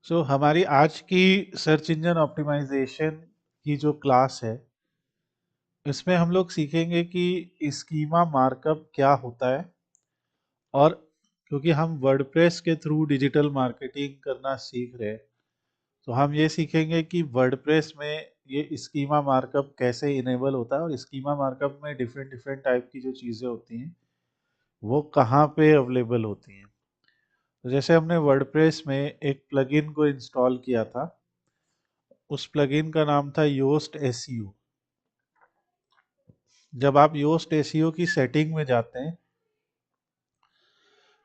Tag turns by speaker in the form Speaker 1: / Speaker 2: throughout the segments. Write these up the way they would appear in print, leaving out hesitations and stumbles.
Speaker 1: हमारी आज की सर्च इंजन ऑप्टिमाइजेशन की जो क्लास है, इसमें हम लोग सीखेंगे कि स्कीमा मार्कअप क्या होता है। और क्योंकि हम वर्डप्रेस के थ्रू डिजिटल मार्केटिंग करना सीख रहे हैं, तो हम ये सीखेंगे कि वर्डप्रेस में ये स्कीमा मार्कअप कैसे इनेबल होता है और स्कीमा मार्कअप में डिफरेंट डिफरेंट टाइप की जो चीज़ें होती हैं वो कहाँ पे अवेलेबल होती हैं। तो जैसे हमने वर्डप्रेस में एक प्लगइन को इंस्टॉल किया था, उस प्लगइन का नाम था योस्ट एसईओ। जब आप योस्ट एसईओ की सेटिंग में जाते हैं,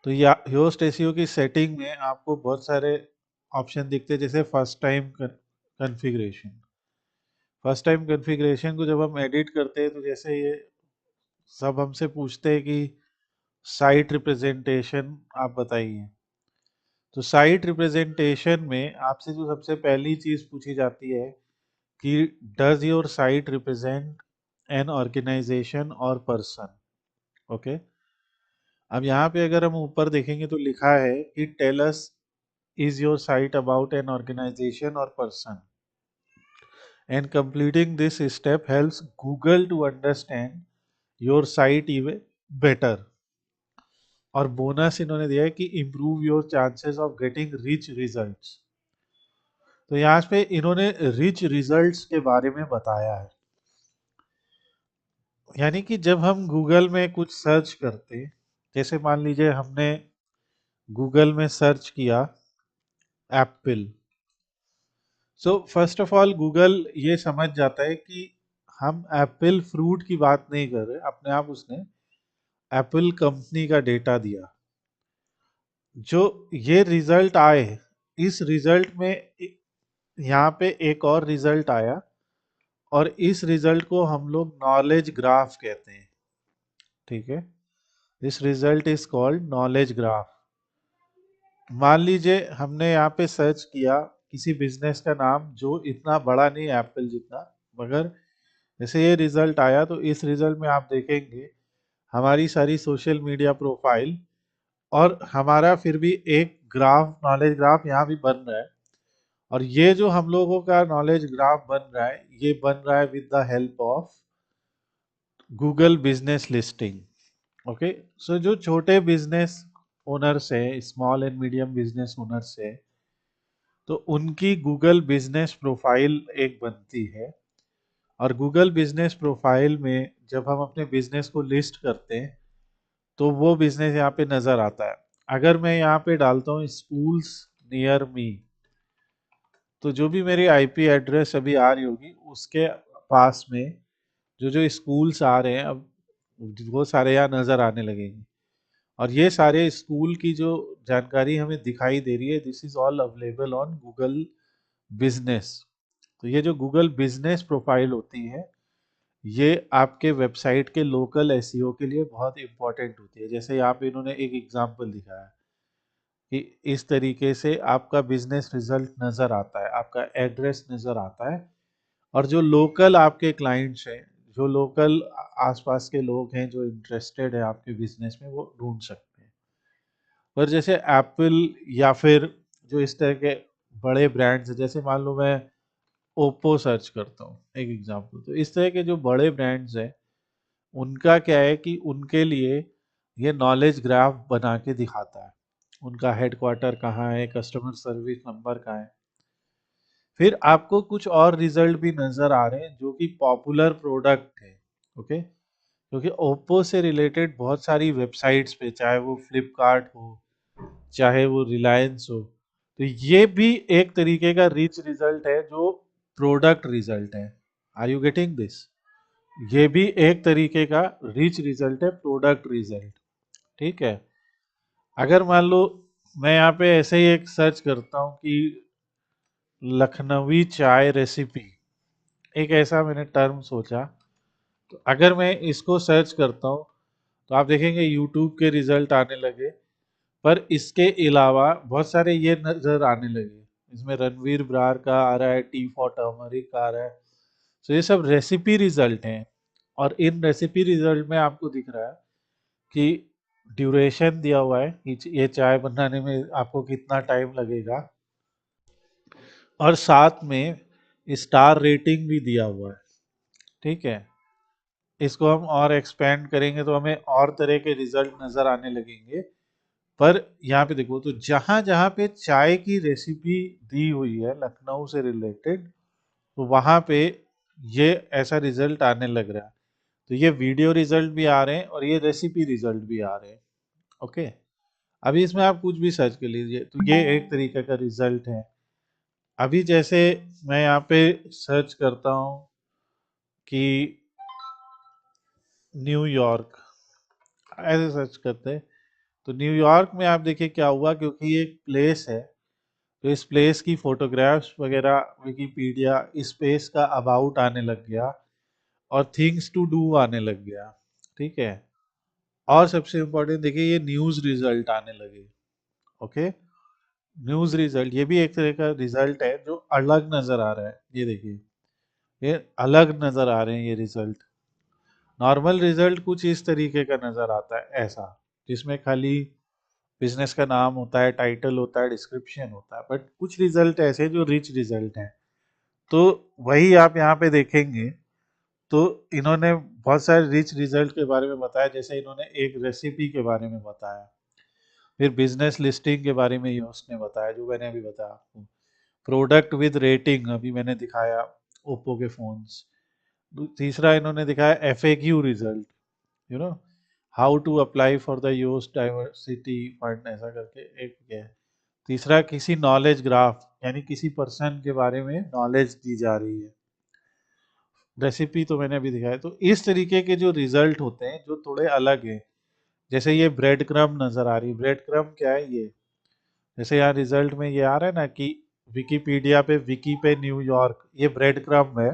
Speaker 1: तो या योस्ट एसईओ की सेटिंग में आपको बहुत सारे ऑप्शन दिखते हैं, जैसे कन्फिग्रेशन फर्स्ट टाइम कन्फिग्रेशन को जब हम एडिट करते हैं, तो जैसे ये सब हमसे पूछते हैं कि साइट रिप्रेजेंटेशन आप बताइए। तो साइट रिप्रेजेंटेशन में आपसे जो सबसे पहली चीज पूछी जाती है कि does your site represent an organisation और पर्सन। ओके, अब यहाँ पे अगर हम ऊपर देखेंगे तो लिखा है कि tell us is your site about an organisation और person, and completing this step helps Google to understand your site even better. और बोनस इन्होंने दिया है कि improve your chances of getting rich results. तो यहाँ पे इन्होंने रिच रिजल्ट्स के बारे में बताया है, यानी कि जब हम गूगल में कुछ सर्च करते, जैसे मान लीजिए हमने गूगल में सर्च किया Apple. So first of all Google ये समझ जाता है कि हम एप्पल फ्रूट की बात नहीं कर रहे, अपने आप उसने एप्पल कंपनी का डेटा दिया। जो ये रिजल्ट आए, इस रिजल्ट में यहाँ पे एक और रिजल्ट आया, और इस रिजल्ट को हम लोग नॉलेज ग्राफ कहते हैं। ठीक है, this result is called knowledge graph. मान लीजिए हमने यहाँ पे सर्च किया किसी बिजनेस का नाम जो इतना बड़ा नहीं है एप्पल जितना, मगर जैसे ये रिजल्ट आया, तो इस रिजल्ट में आप देखेंगे हमारी सारी सोशल मीडिया प्रोफाइल, और हमारा फिर भी एक ग्राफ, नॉलेज ग्राफ यहाँ भी बन रहा है। और ये जो हम लोगों का नॉलेज ग्राफ बन रहा है, ये बन रहा है with the help of Google business listing. Okay, so जो छोटे बिजनेस ओनर्स हैं, small and medium business owners हैं, तो उनकी गूगल बिजनेस प्रोफाइल एक बनती है। और गूगल बिजनेस प्रोफाइल में जब हम अपने बिजनेस को लिस्ट करते हैं, तो वो बिजनेस यहाँ पे नजर आता है। अगर मैं यहाँ पे डालता हूँ स्कूल्स नियर मी, तो जो भी मेरी आईपी एड्रेस अभी आ रही होगी उसके पास में जो जो स्कूल्स आ रहे हैं, अब वो सारे यहाँ नजर आने लगेंगे। और ये सारे स्कूल की जो जानकारी हमें दिखाई दे रही है, this is all available on Google business. तो ये जो गूगल बिजनेस प्रोफाइल होती है, ये आपके वेबसाइट के लोकल एसईओ के लिए बहुत इंपॉर्टेंट होती है। जैसे यहाँ पे इन्होंने एक एग्जांपल दिखाया है कि इस तरीके से आपका बिजनेस रिजल्ट नज़र आता है, आपका एड्रेस नज़र आता है, और जो लोकल आपके क्लाइंट्स हैं, जो लोकल आसपास के लोग हैं जो इंटरेस्टेड है आपके बिजनेस में, वो ढूंढ सकते हैं। पर जैसे एप्पल या फिर जो इस तरह के बड़े ब्रांड्स हैं, जैसे मान लो मैं ओप्पो सर्च करता हूँ एक एग्जांपल, तो इस तरह के जो बड़े ब्रांड्स हैं, उनका क्या है कि उनके लिए ये नॉलेज ग्राफ बना के दिखाता है, उनका हेडक्वार्टर कहाँ है, कस्टमर सर्विस नंबर कहाँ है। फिर आपको कुछ और रिजल्ट भी नजर आ रहे हैं जो कि पॉपुलर प्रोडक्ट है। ओके, क्योंकि ओप्पो से रिलेटेड बहुत सारी वेबसाइट्स पे, चाहे वो फ्लिपकार्ट हो, चाहे वो रिलायंस हो, तो ये भी एक तरीके का रिच रिजल्ट है जो प्रोडक्ट रिजल्ट है। Are you getting this? ये भी एक तरीके का रिच रिजल्ट है, प्रोडक्ट रिजल्ट। ठीक है, अगर मान लो मैं यहाँ पे ऐसे ही एक सर्च करता हूँ कि लखनवी चाय रेसिपी, एक ऐसा मैंने टर्म सोचा, तो अगर मैं इसको सर्च करता हूँ, तो आप देखेंगे यूट्यूब के रिजल्ट आने लगे। पर इसके अलावा बहुत सारे ये नजर आने लगे, इसमें रणवीर ब्रार का आ रहा है, टी फॉर टर्मरिक का आ रहा है। तो ये सब रेसिपी रिजल्ट हैं, और इन रेसिपी रिजल्ट में आपको दिख रहा है कि ड्यूरेशन दिया हुआ है कि ये चाय बनाने में आपको कितना टाइम लगेगा, और साथ में स्टार रेटिंग भी दिया हुआ है। ठीक है, इसको हम और एक्सपेंड करेंगे तो हमें और तरह के रिजल्ट नजर आने लगेंगे। पर यहाँ पे देखो, तो जहां जहां पे चाय की रेसिपी दी हुई है लखनऊ से रिलेटेड, तो वहां पे ये ऐसा रिजल्ट आने लग रहा है। तो ये वीडियो रिजल्ट भी आ रहे हैं और ये रेसिपी रिजल्ट भी आ रहे हैं। ओके, अभी इसमें आप कुछ भी सर्च कर लीजिए, तो ये एक तरीके का रिजल्ट है। अभी जैसे मैं यहाँ पे सर्च करता हूँ कि न्यूयॉर्क, ऐसे सर्च करते हैं, तो न्यूयॉर्क में आप देखिए क्या हुआ, क्योंकि ये एक प्लेस है, तो इस प्लेस की फोटोग्राफ्स वगैरह विकिपीडिया इस प्लेस का अबाउट आने लग गया और थिंग्स टू डू आने लग गया। ठीक है, और सबसे इम्पोर्टेंट देखिए ये न्यूज़ रिजल्ट आने लगे। ओके, न्यूज़ रिजल्ट ये भी एक तरह का रिजल्ट है जो अलग नज़र आ रहा है। ये देखिए, ये अलग नज़र आ रहे हैं ये रिजल्ट। नॉर्मल रिजल्ट कुछ इस तरीके का नज़र आता है, ऐसा, जिसमें खाली बिजनेस का नाम होता है, टाइटल होता है, डिस्क्रिप्शन होता है। बट कुछ रिजल्ट ऐसे जो रिच रिजल्ट हैं, तो वही आप यहाँ पे देखेंगे। तो इन्होंने बहुत सारे रिच रिजल्ट के बारे में बताया, जैसे इन्होंने एक रेसिपी के बारे में बताया, फिर बिजनेस लिस्टिंग के बारे में ये उसने बताया जो मैंने अभी बताया आपको, प्रोडक्ट विद रेटिंग अभी मैंने दिखाया ओप्पो के फोन्स। तीसरा इन्होंने दिखाया FAQ result, you know, how to apply for the US diversity fund, ऐसा करके एक है। तीसरा किसी नॉलेज ग्राफ, यानी किसी पर्सन के बारे में नॉलेज दी जा रही है। रेसिपी तो मैंने अभी दिखाया। तो इस तरीके के जो रिजल्ट होते हैं जो थोड़े अलग हैं, जैसे ये ब्रेड क्रम्ब नजर आ रही है। ब्रेड क्रम्ब क्या है ये, जैसे यहाँ रिजल्ट में ये आ रहा है ना कि विकिपीडिया पे विकी पे न्यूयॉर्क, ये ब्रेड क्रम्ब है।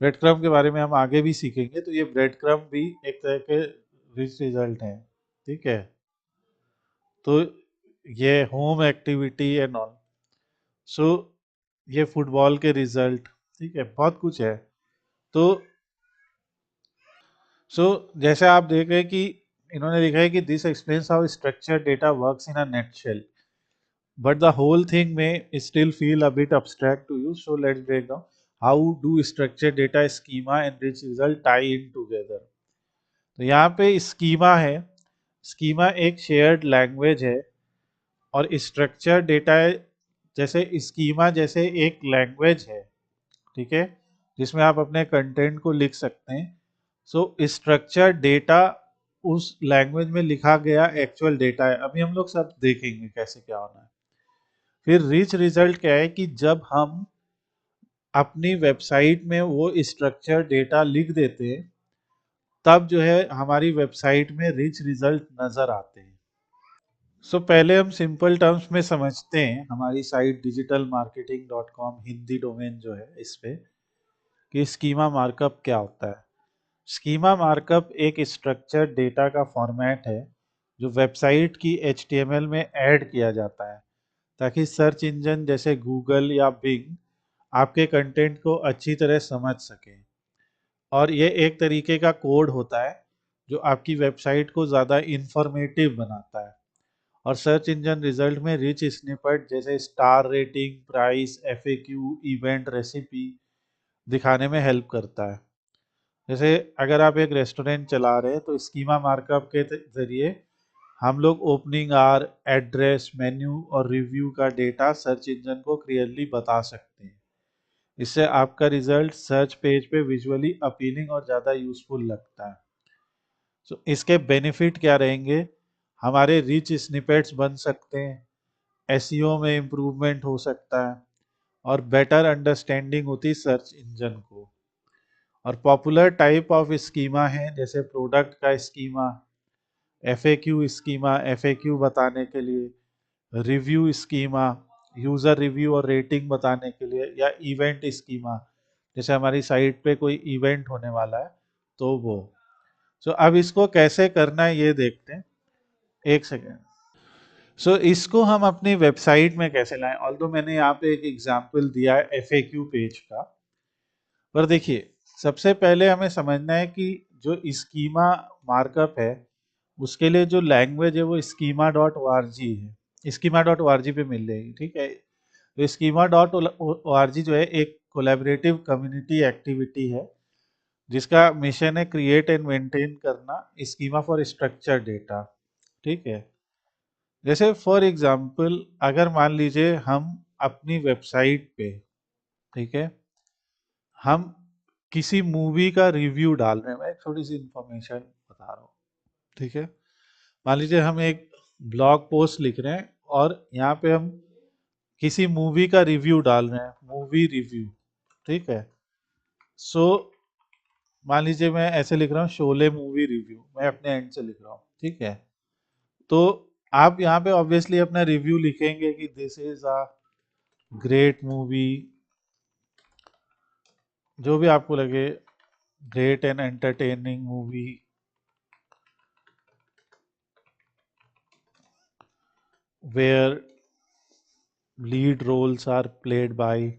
Speaker 1: ब्रेड क्रम्ब के बारे में हम आगे भी सीखेंगे, तो ये ब्रेड क्रम्ब भी एक तरह के रिच रिजल्ट हैं। ठीक है, तो ये होम एक्टिविटी एंड ऑल, सो ये फुटबॉल के रिजल्ट, ठीक है, बहुत कुछ है। तो जैसे आप देख रहे हैं कि इन्होंने लिखा है कि this explains how structure data works in a nutshell, but the whole thing may still feel a bit abstract to you. So let's break down how do structured data schema and rich result tie in together. तो यहाँ पे schema है, schema एक shared language है, और structure data जैसे schema जैसे एक लैंग्वेज है, ठीक है, जिसमें आप अपने कंटेंट को लिख सकते हैं। सो स्ट्रक्चर डेटा उस लैंग्वेज में लिखा गया एक्चुअल डेटा है। अभी हम लोग सब देखेंगे कैसे क्या होना है। फिर रिच रिजल्ट क्या है कि जब हम अपनी वेबसाइट में वो स्ट्रक्चर डेटा लिख देते हैं, तब जो है हमारी वेबसाइट में रिच रिजल्ट नज़र आते हैं। पहले हम सिंपल टर्म्स में समझते हैं हमारी साइट digitalmarketing.com हिंदी डोमेन जो है इस पे, कि स्कीमा मार्कअप क्या होता है। स्कीमा मार्कअप एक स्ट्रक्चर डेटा का फॉर्मेट है जो वेबसाइट की HTML में ऐड किया जाता है, ताकि सर्च इंजन जैसे गूगल या बिंग आपके कंटेंट को अच्छी तरह समझ सके। और ये एक तरीके का कोड होता है जो आपकी वेबसाइट को ज़्यादा इंफॉर्मेटिव बनाता है, और सर्च इंजन रिजल्ट में रिच स्निपेट जैसे star rating, price, FAQ, event, recipe दिखाने में हेल्प करता है। जैसे अगर आप एक रेस्टोरेंट चला रहे हैं, तो स्कीमा मार्कअप के जरिए हम लोग ओपनिंग आवर, एड्रेस, मेन्यू और रिव्यू का डेटा सर्च इंजन को क्लियरली बता सकते हैं। इससे आपका रिजल्ट सर्च पेज पे विजुअली अपीलिंग और ज़्यादा यूजफुल लगता है। इसके बेनिफिट क्या रहेंगे, हमारे रिच स्निपेट्स बन सकते हैं, एसईओ में इम्प्रूवमेंट हो सकता है, और बेटर अंडरस्टैंडिंग होती है सर्च इंजन को। और पॉपुलर टाइप ऑफ स्कीमा है जैसे प्रोडक्ट का स्कीमा, एफएक्यू स्कीमा एफएक्यू बताने के लिए, रिव्यू स्कीमा यूज़र रिव्यू और रेटिंग बताने के लिए, या इवेंट स्कीमा जैसे हमारी साइट पे कोई इवेंट होने वाला है तो वो। अब इसको कैसे करना है ये देखते हैं, एक सेकेंड। इसको हम अपनी वेबसाइट में कैसे लाएं, ऑल्दो मैंने यहाँ पे एक एग्जांपल दिया है एफएक्यू पेज का, पर देखिए सबसे पहले हमें समझना है कि जो स्कीमा मार्कअप है उसके लिए जो लैंग्वेज है वो schema.org है, schema.org पे मिल जाएगी, ठीक है। तो schema dot O R G जो है एक कोलैबोरेटिव कम्युनिटी एक्टिविटी है जिसका मिशन है क्रिएट एंड मेंटेन करना स्कीमा फॉर स्ट्रक्चर डेटा। ठीक है, जैसे फॉर एग्जांपल अगर मान लीजिए हम अपनी वेबसाइट पे, ठीक है, हम किसी मूवी का रिव्यू डाल रहे हैं, मैं एक थोड़ी सी इंफॉर्मेशन बता रहा हूँ। ठीक है, मान लीजिए हम एक ब्लॉग पोस्ट लिख रहे हैं और यहाँ पे हम किसी मूवी का रिव्यू डाल रहे हैं, मूवी रिव्यू। ठीक है, सो मान लीजिए मैं ऐसे लिख रहा हूँ शोले मूवी रिव्यू, मैं अपने एंड से लिख रहा हूँ। ठीक है, तो आप यहाँ पे ऑब्वियसली अपना रिव्यू लिखेंगे कि this is a great movie, जो भी आपको लगे, great and entertaining movie where lead roles are played by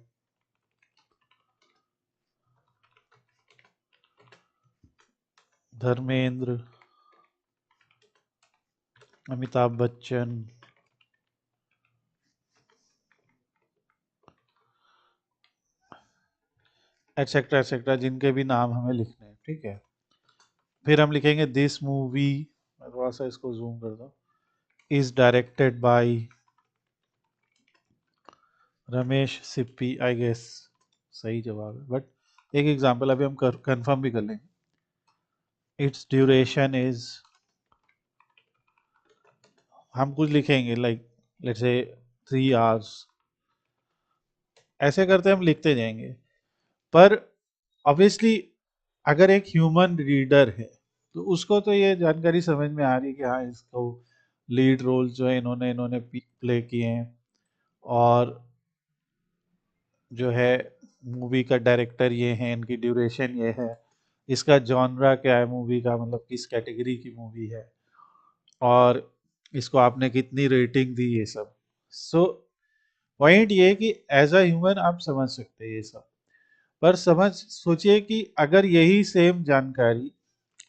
Speaker 1: Dharmendra, Amitabh Bachchan, etcetera etcetera, जिनके भी नाम हमें लिखने हैं। ठीक है, फिर हम लिखेंगे दिस मूवी, मैं थोड़ा सा इसको जूम कर दूं, is directed by Ramesh Sippy, I guess सही जवाब है, बट एक एग्जांपल अभी हम कंफर्म भी कर लेंगे। इट्स ड्यूरेशन इज, हम कुछ लिखेंगे लाइक लेट्स से 3 आवर्स, ऐसे करते हम लिखते जाएंगे। पर ऑब्वियसली अगर एक ह्यूमन रीडर है तो उसको तो ये जानकारी समझ में आ रही है कि हाँ इसको लीड रोल जो है इन्होंने इन्होंने प्ले किए हैं, और जो है मूवी का डायरेक्टर ये है, इनकी ड्यूरेशन ये है, इसका जॉनरा क्या है मूवी का, मतलब किस कैटेगरी की मूवी है, और इसको आपने कितनी रेटिंग दी, ये सब। सो पॉइंट ये है कि एज अ ह्यूमन आप समझ सकते हैं ये सब। पर समझ सोचिए कि अगर यही सेम जानकारी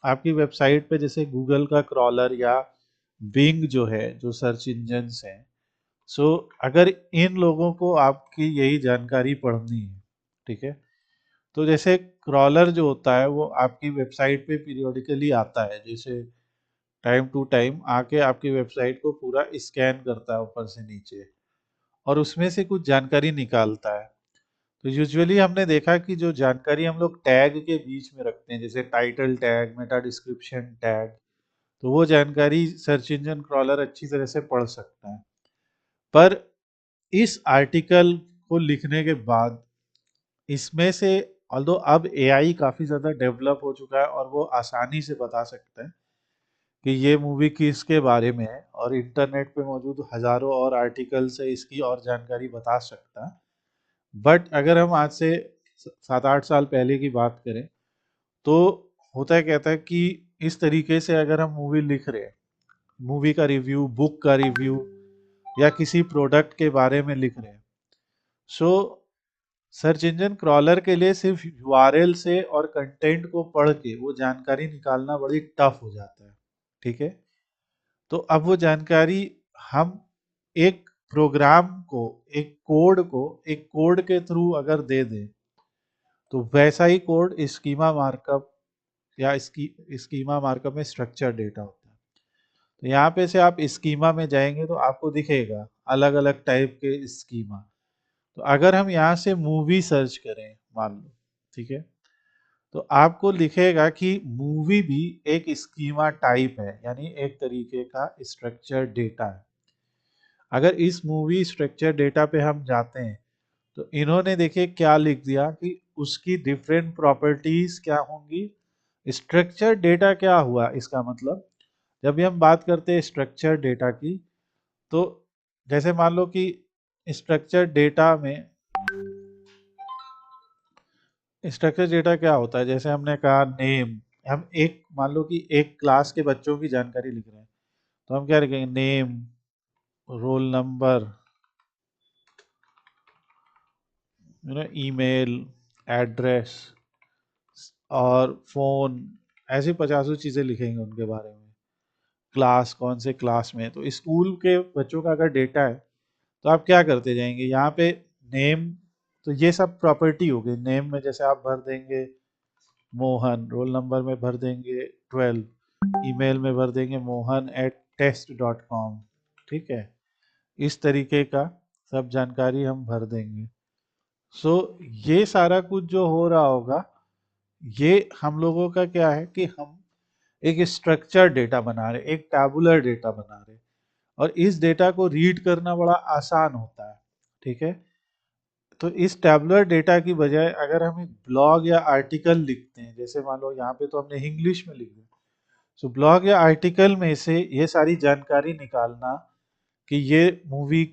Speaker 1: आपकी वेबसाइट पे जैसे गूगल का क्रॉलर या बिंग जो है, जो सर्च इंजन्स हैं, सो अगर इन लोगों को आपकी यही जानकारी पढ़नी है, ठीक है, तो जैसे क्रॉलर जो होता है वो आपकी वेबसाइट पे पीरियोडिकली आता है, जैसे टाइम टू टाइम आके आपकी वेबसाइट को पूरा स्कैन करता है ऊपर से नीचे, और उसमें से कुछ जानकारी निकालता है। तो यूजुअली हमने देखा कि जो जानकारी हम लोग टैग के बीच में रखते हैं, जैसे title tag, Meta description tag, तो वो जानकारी सर्च इंजन क्रॉलर अच्छी तरह से पढ़ सकता है। पर इस आर्टिकल को लिखने के बाद इसमें से, ऑल्दो अब एआई काफ़ी ज़्यादा डेवलप हो चुका है और वो आसानी से बता सकता है कि ये मूवी किसके बारे में है, और इंटरनेट पे मौजूद हज़ारों और आर्टिकल से इसकी और जानकारी बता सकता है। बट अगर हम आज से 7-8 साल पहले की बात करें तो होता है कहता है कि इस तरीके से अगर हम मूवी लिख रहे हैं, मूवी का रिव्यू, बुक का रिव्यू, या किसी प्रोडक्ट के बारे में लिख रहे हैं, सो सर्च इंजन क्रॉलर के लिए सिर्फ यूआरएल से और कंटेंट को पढ़ के वो जानकारी निकालना बड़ी टफ हो जाता है। ठीक है, तो अब वो जानकारी हम एक प्रोग्राम को, एक कोड के थ्रू अगर दे दें, तो वैसा ही कोड स्कीमा मार्कअप या स्कीमा मार्कअप में स्ट्रक्चर डेटा होता है। तो यहाँ पे से आप स्कीमा में जाएंगे तो आपको दिखेगा अलग अलग टाइप के स्कीमा। तो अगर हम यहाँ से मूवी सर्च करें मान लो, ठीक है, तो आपको लिखेगा कि मूवी भी एक स्कीमा टाइप है, यानी एक तरीके का स्ट्रक्चर डेटा है। अगर इस मूवी स्ट्रक्चर डेटा पे हम जाते हैं तो इन्होंने देखिए क्या लिख दिया कि उसकी डिफरेंट प्रॉपर्टीज क्या होंगी। स्ट्रक्चर डेटा क्या हुआ, इसका मतलब जब भी हम बात करते हैं स्ट्रक्चर डेटा की, तो जैसे मान लो कि स्ट्रक्चर डेटा में, स्ट्रक्चर डेटा क्या होता है, जैसे हमने कहा नेम, हम एक मान लो कि एक क्लास के बच्चों की जानकारी लिख रहे हैं, तो हम क्या लिखेंगे, name, roll number, email address और फोन, ऐसी 50 चीजें लिखेंगे उनके बारे में, क्लास कौन से क्लास में। तो स्कूल के बच्चों का अगर डेटा है तो आप क्या करते जाएंगे यहाँ पे नेम, तो ये सब प्रॉपर्टी हो गई। नेम में जैसे आप भर देंगे मोहन, रोल नंबर में भर देंगे 12, ईमेल में भर देंगे mohan@test.com। ठीक है, इस तरीके का सब जानकारी हम भर देंगे। सो ये सारा कुछ जो हो रहा होगा, ये हम लोगों का क्या है कि हम एक स्ट्रक्चर डेटा बना रहे, एक टैबुलर डेटा बना रहे, और इस डेटा को रीड करना बड़ा आसान होता है। ठीक है, तो इस टैबुलर डेटा की बजाय अगर हम एक ब्लॉग या आर्टिकल लिखते हैं, जैसे मान लो यहाँ पे तो हमने इंग्लिश में लिख दिया, सो ब्लॉग या आर्टिकल में से ये सारी जानकारी निकालना कि ये मूवी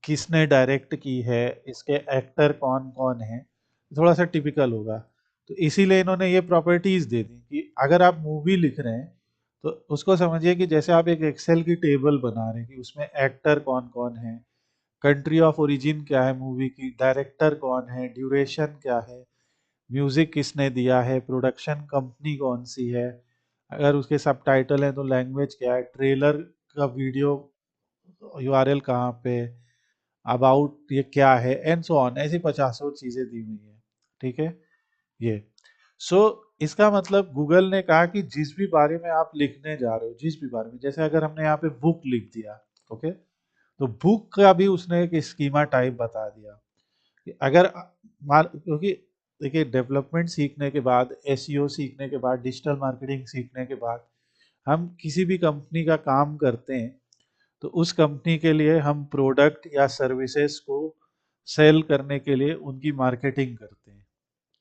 Speaker 1: किसने डायरेक्ट की है, इसके एक्टर कौन कौन है, थोड़ा सा टिपिकल होगा। तो इसीलिए इन्होंने ये प्रॉपर्टीज दे दी कि अगर आप मूवी लिख रहे हैं तो उसको समझिए कि जैसे आप एक एक्सेल की टेबल बना रहे हैं कि उसमें एक्टर कौन कौन है, कंट्री ऑफ ओरिजिन क्या है मूवी की, डायरेक्टर कौन है, ड्यूरेशन क्या है, म्यूजिक किसने दिया है, प्रोडक्शन कंपनी कौन सी है, अगर उसके सबटाइटल हैं तो लैंग्वेज क्या है, ट्रेलर का वीडियो यूआरएल कहाँ पे, अबाउट ये क्या है, एंड सो ऑन, ऐसी पचासों चीजें दी हुई है। ठीक है, ये सो इसका मतलब गूगल ने कहा कि जिस भी बारे में आप लिखने जा रहे हो, जिस भी बारे में, जैसे अगर हमने यहाँ पे बुक लिख दिया, ओके, तो बुक का भी उसने एक स्कीमा टाइप बता दिया कि अगर क्योंकि देखिए डेवलपमेंट सीखने के बाद, एसईओ सीखने के बाद, डिजिटल मार्केटिंग सीखने के बाद हम किसी भी कंपनी का काम करते हैं, तो उस कंपनी के लिए हम प्रोडक्ट या सर्विसेज को सेल करने के लिए उनकी मार्केटिंग करते हैं।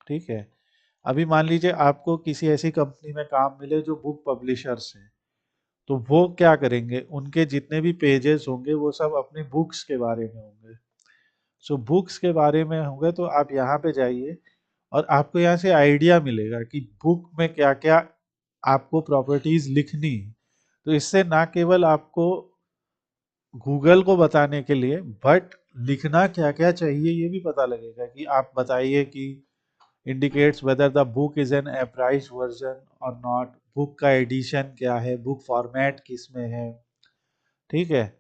Speaker 1: ठीक है, अभी मान लीजिए आपको किसी ऐसी कंपनी में काम मिले जो बुक पब्लिशर्स हैं, तो वो क्या करेंगे, उनके जितने भी पेजेस होंगे वो सब अपनी बुक्स के बारे में होंगे। सो बुक्स के बारे में होंगे तो आप यहाँ पे जाइए और आपको यहाँ से आइडिया मिलेगा कि बुक में क्या क्या आपको प्रॉपर्टीज लिखनी है। तो इससे ना केवल आपको गूगल को बताने के लिए, बट लिखना क्या क्या चाहिए ये भी पता लगेगा कि आप बताइए कि indicates whether the book is an abridged version और नॉट, बुक का एडिशन क्या है, बुक फॉर्मेट किस में है। ठीक है,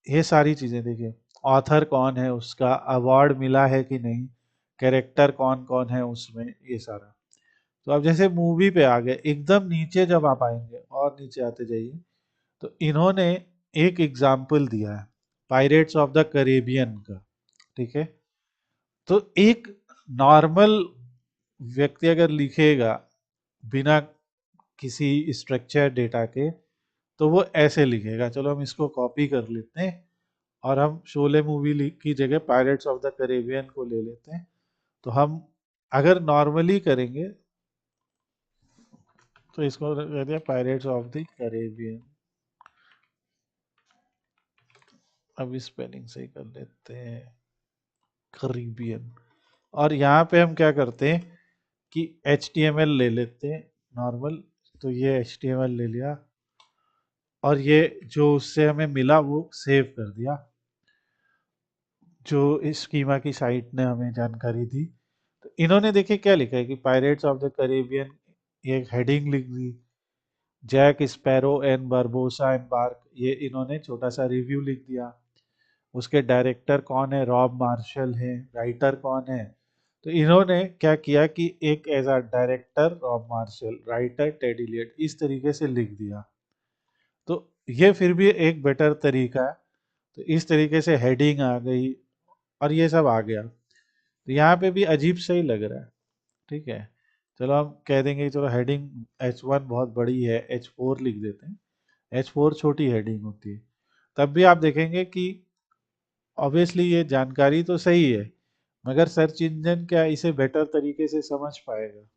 Speaker 1: ये सारी चीजें देखिए, ऑथर कौन है, उसका अवार्ड मिला है कि नहीं, कैरेक्टर कौन कौन है उसमें, ये सारा। तो अब जैसे मूवी पे आ गए, एकदम नीचे जब आप आएंगे और नीचे आते जाइए, तो इन्होंने एक एग्जाम्पल दिया है पायरेट्स ऑफ द करेबियन का। ठीक है, तो एक नॉर्मल व्यक्ति अगर लिखेगा बिना किसी स्ट्रक्चर डेटा के, तो वो ऐसे लिखेगा। चलो हम इसको कॉपी कर लेते हैं और हम शोले मूवी की जगह पायरेट्स ऑफ द करेबियन को ले लेते हैं। तो हम अगर नॉर्मली करेंगे तो इसको कह दिया पायरेट्स ऑफ द करेबियन। अब स्पेलिंग सही कर लेते हैं, करीबियन। और यहाँ पे हम क्या करते हैं कि HTML ले लेते हैं नॉर्मल। तो ये HTML ले लिया और ये जो उससे हमें मिला वो सेव कर दिया, जो इस स्कीमा की साइट ने हमें जानकारी दी। तो इन्होंने देखिए क्या लिखा है कि पायरेट्स ऑफ द कैरेबियन, ये एक हेडिंग लिख दी, Jack Sparrow and Barbossa embark, ये इन्होंने छोटा सा रिव्यू लिख दिया। उसके डायरेक्टर कौन है, रॉब मार्शल है, राइटर कौन है, तो इन्होंने क्या किया कि एक as a director Rob Marshall, writer Ted Elliott, इस तरीके से लिख दिया। तो ये फिर भी एक बेटर तरीका है। तो इस तरीके से हेडिंग आ गई और ये सब आ गया, तो यहाँ पे भी अजीब सा ही लग रहा है। ठीक है, चलो हम कह देंगे कि चलो हेडिंग H1 बहुत बड़ी है, H4 लिख देते हैं। H4 छोटी हेडिंग होती है। तब भी आप देखेंगे कि ऑब्वियसली ये जानकारी तो सही है, मगर सर्च इंजन क्या इसे बेटर तरीके से समझ पाएगा।